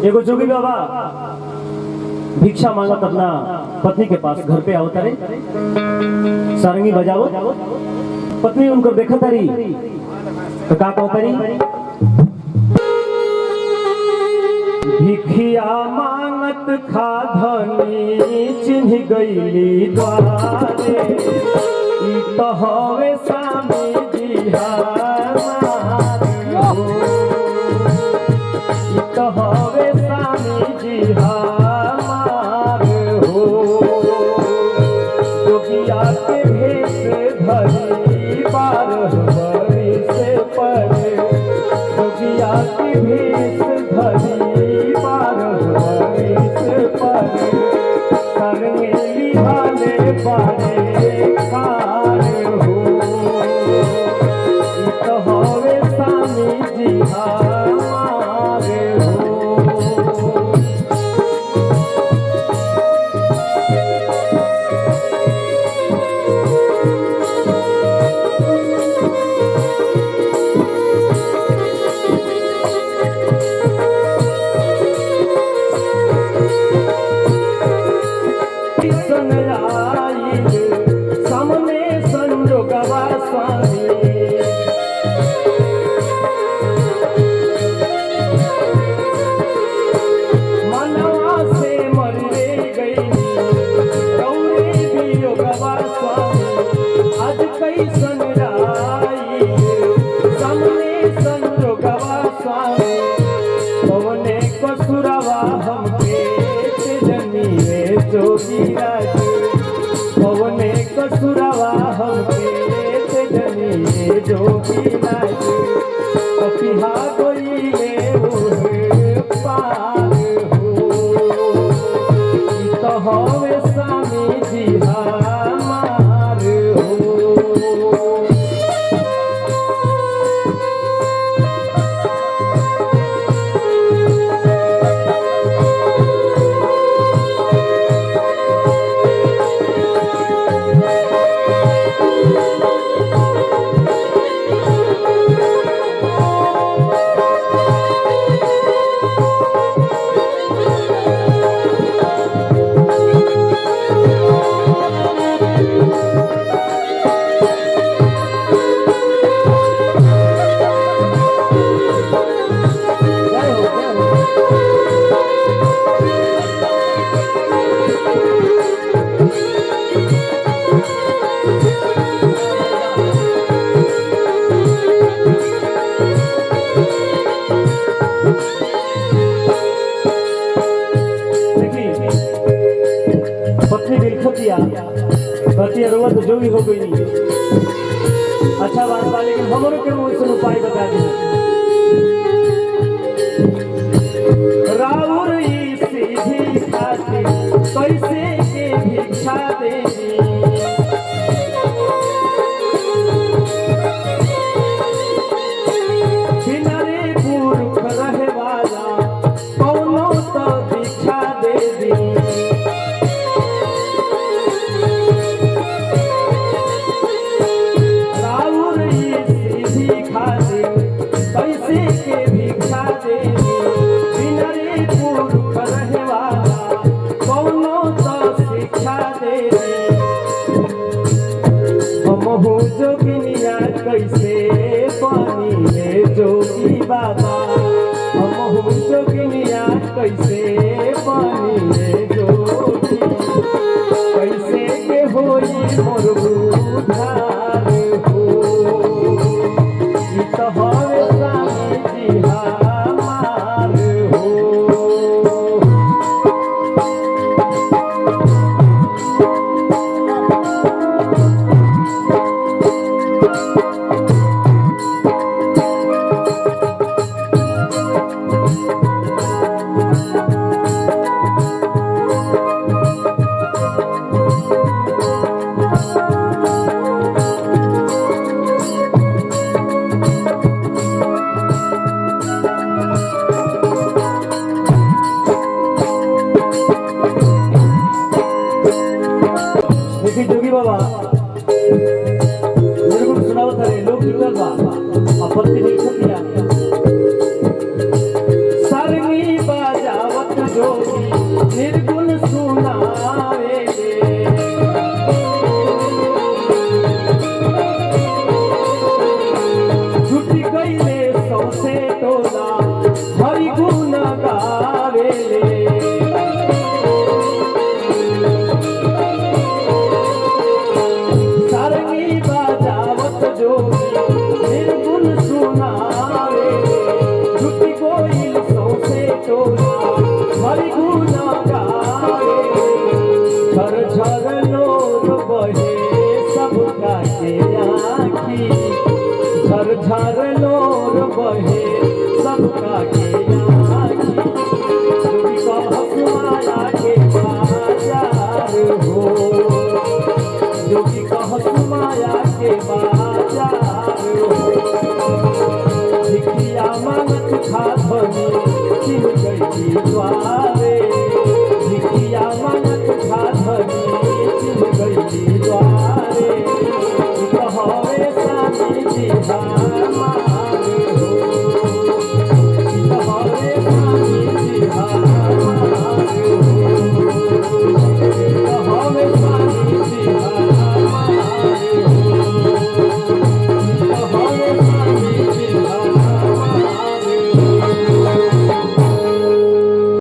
एगो जोगी बाबा भिक्षा मांगत अपना पत्नी के पास घर पे आवत रे सारंगी बजावो पत्नी उनको देखत रही तो का कहत रही भिखिया मांगत खाधनी चिन्ह गईली द्वारे ई तो हवे स्वामी जी हवे स्वामी जी हमार हो जोगिया के भेष धरी 12 बरिस पर जोगिया के भेष धरी 12 बरिस पर सरंगेली वाले बारे खार हो ई तो हवे स्वामी जी पवने कसुरवा हमके जनिए जोगी लाज कपिहा गईले पार हो ई तो हवे स्वामी जी हमार हो रोवत जो भी हो गई नहीं अच्छा बात बा लेकिन हमरो के वैसे उपाय बता दी राउर ई सीधी खाती कैसे के भिक्षा देगी बिना रे पुरख रहे वाला कौनो तो भिक्षा दे दी जोगिनिया कैसे बनिए जोगी बाबा हम जोगिनिया कैसे बनिए जोगी कैसे के होई मोर उद्धार हो ई तो हवे स्वामी जी हमार हो पत्नी लिखतिया सरंगी बजावत जोगी निर्गुण सुनावे छुटी गईले सौसे टोला हरि गुण गावेले सरंगी बजावत जोगी निर्गुण सुनावे छुटी गईल सौसे टोला हरि गुण गावे झर झर नोर बहे सबका के आँखी झर झर नोर बहे सबका के आँखी जोगी कहत माया के बाजार हो जोगी कहत माया के बाजार हो भिखिया मांगत खाधनी चिन गई द्वार